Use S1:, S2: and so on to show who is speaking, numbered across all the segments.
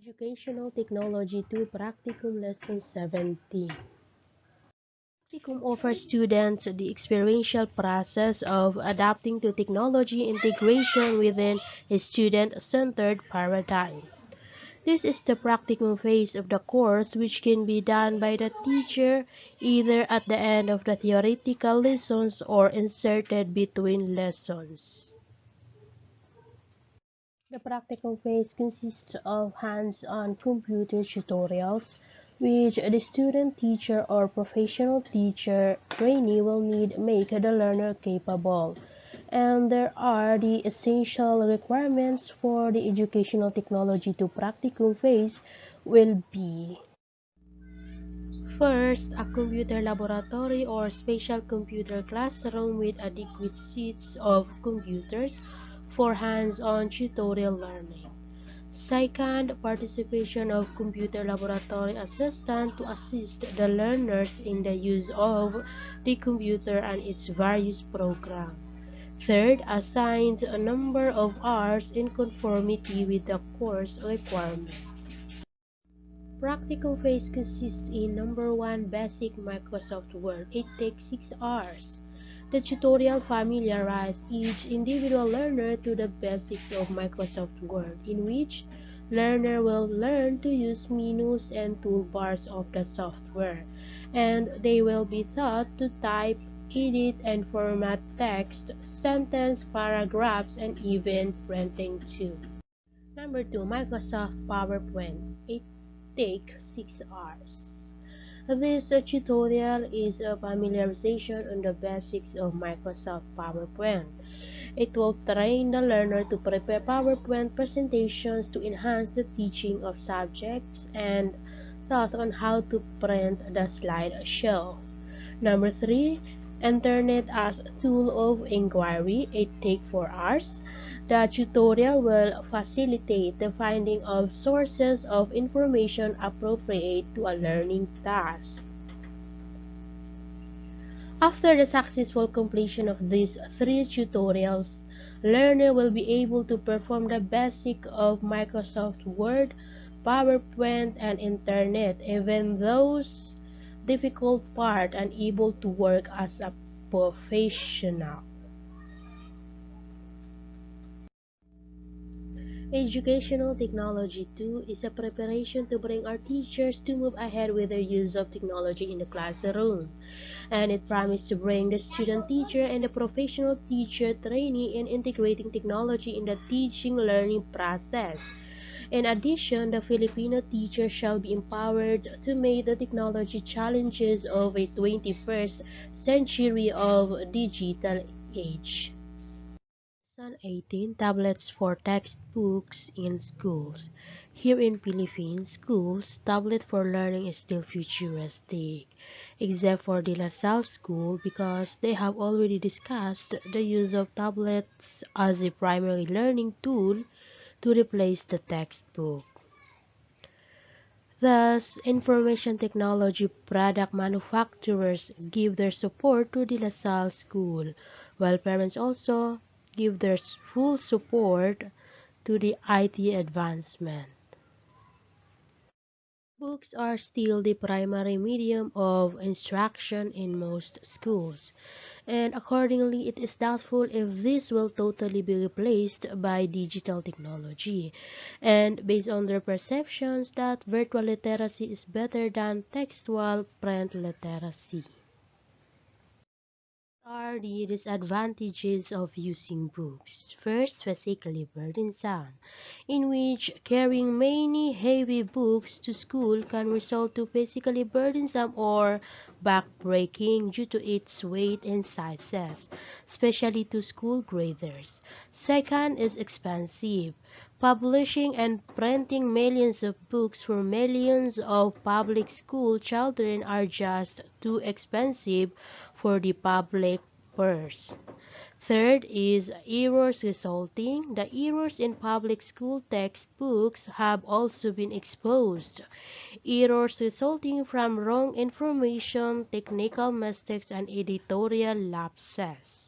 S1: Educational Technology 2 Practicum Lesson 17. Practicum offers students the experiential process of adapting to technology integration within a student-centered paradigm. This is the practicum phase of the course, which can be done by the teacher either at the end of the theoretical lessons or inserted between lessons. The practical phase consists of hands-on computer tutorials, which the student, teacher, or professional teacher trainee will need make the learner capable. And there are the essential requirements for the educational technology to practicum phase will be: first, a computer laboratory or special computer classroom with adequate seats of computers for hands-on tutorial learning. Second, participation of computer laboratory assistant to assist the learners in the use of the computer and its various programs. Third, assigns a number of hours in conformity with the course requirement. Practical phase consists in number 1, basic Microsoft Word. It takes 6 hours. The tutorial familiarizes each individual learner to the basics of Microsoft Word, in which learner will learn to use menus and toolbars of the software, and they will be taught to type, edit, and format text, sentence, paragraphs, and even printing too. Number 2, Microsoft PowerPoint. It takes 6 hours. This tutorial is a familiarization on the basics of Microsoft PowerPoint. It will train the learner to prepare PowerPoint presentations to enhance the teaching of subjects and taught on how to print the slideshow. Number 3, Internet as a tool of inquiry. It takes 4 hours. The tutorial will facilitate the finding of sources of information appropriate to a learning task. After the successful completion of these 3 tutorials, learner will be able to perform the basic of Microsoft Word, PowerPoint, and Internet, even those difficult part, and able to work as a professional. Educational Technology 2 is a preparation to bring our teachers to move ahead with their use of technology in the classroom, and it promises to bring the student teacher and the professional teacher trainee in integrating technology in the teaching learning process. In addition, the Filipino teacher shall be empowered to meet the technology challenges of a 21st century of digital age. Lesson 18, Tablets for Textbooks in Schools. Here in Philippines schools, tablet for learning is still futuristic, except for De La Salle School, because they have already discussed the use of tablets as a primary learning tool to replace the textbook. Thus, information technology product manufacturers give their support to De La Salle School, while parents also give their full support to the IT advancement. Books are still the primary medium of instruction in most schools, and accordingly it is doubtful if this will totally be replaced by digital technology, and based on their perceptions that virtual literacy is better than textual print literacy. Are the disadvantages of using books? First, physically burdensome, in which carrying many heavy books to school can result to physically burdensome or back-breaking due to its weight and sizes, especially to school graders. Second is expensive. Publishing and printing millions of books for millions of public school children are just too expensive for the public purse. Third is errors resulting. The errors in public school textbooks have also been exposed. Errors resulting from wrong information, technical mistakes, and editorial lapses.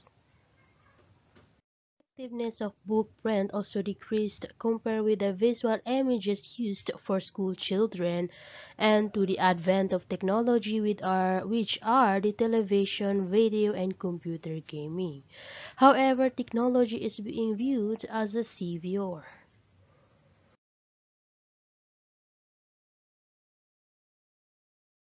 S1: Effectiveness of book print also decreased compared with the visual images used for school children and to the advent of technology which are the television, video, and computer gaming. However, technology is being viewed as a savior.